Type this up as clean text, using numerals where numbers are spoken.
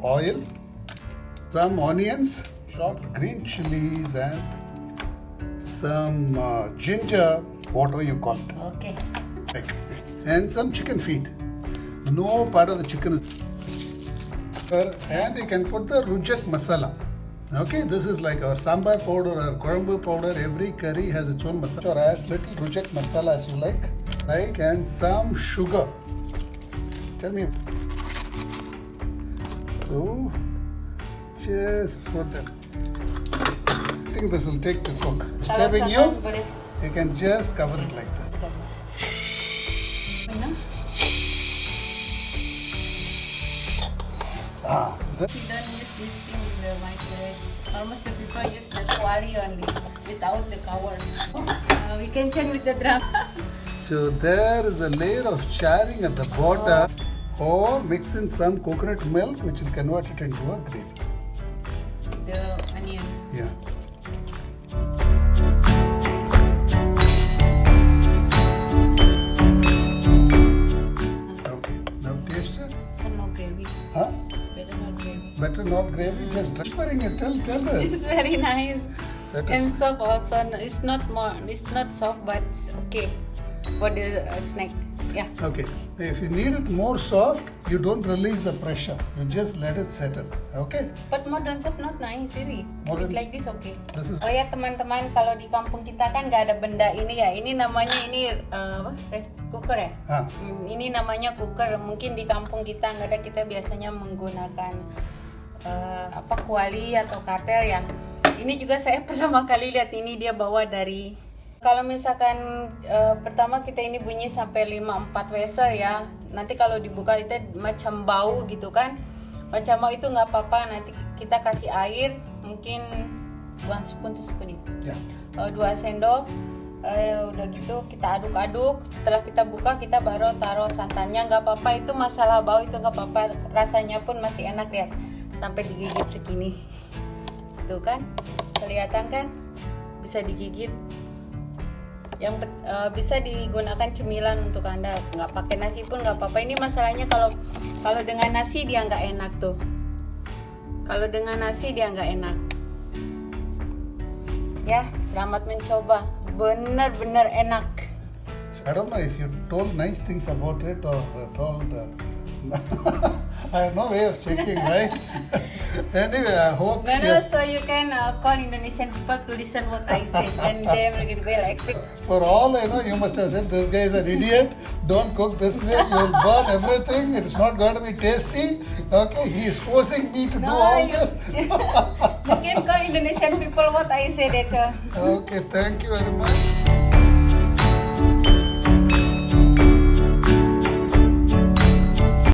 oil, some onions, chopped green chilies, and some ginger, whatever you call it. Okay. And some chicken feet. No part of the chicken is. And you can put the rujak masala. Okay, this is like our sambar powder or korambu powder. Every curry has its own masala. Or as little rujak masala as you like. And some sugar. Tell me. So, just put that. I think this will take the cook. Serving you, you can just cover it like that. We don't use this thing in the microwave. Almost the people use the quali only without the cover. We can check with the drum. So there is a layer of charring at the bottom, or mix in some coconut milk, which will convert it into a gravy. The onion. Yeah. Okay. Now taste it. No gravy. Huh? Better not gravy. Better not gravy. Just whispering it. Tell This this. is very nice. That And is, soft also. It's not soft, but it's okay for the snack. Yeah. okay. If you need it more soft, you don't release the pressure. You just let it settle. Okay. But modern soft not nice, really. Modern- It's like this, okay. This is. Oh ya teman-teman, kalau di kampung kita kan nggak ada benda ini ya. Ini namanya rice cooker ya. Ah. Ini namanya cooker. Mungkin di kampung kita nggak ada. Kita biasanya menggunakan kuali atau kartel yang. Ini juga saya pertama kali lihat ini dia bawa dari. Kalau misalkan pertama kita ini bunyi sampai 5-4 wesel ya. Nanti kalau dibuka itu macam bau gitu kan. Macam bau itu nggak apa-apa. Nanti kita kasih air mungkin 1 spoon to spoon Ya. 2 sendok. Udah gitu kita aduk-aduk. Setelah kita buka kita baru taruh santannya. Nggak apa-apa, itu masalah bau itu nggak apa-apa. Rasanya pun masih enak, lihat sampai digigit segini. Tuh kan, kelihatan kan, bisa digigit. Yang bisa digunakan cemilan untuk Anda, nggak pakai nasi pun nggak apa-apa. Ini masalahnya kalau dengan nasi dia nggak enak tuh. Kalau dengan nasi dia nggak enak. Ya, selamat mencoba. Benar-benar enak. I don't know if you told nice things about it or told. I have no way of checking, right? Anyway, I hope. And also you can call Indonesian people to listen what I say, and they will expect. For all I know, you must have said this guy is an idiot. Don't cook this way. You'll burn everything. It's not going to be tasty. Okay, he is forcing me to do all this. You can call Indonesian people what I say, that's all. Okay, thank you very much.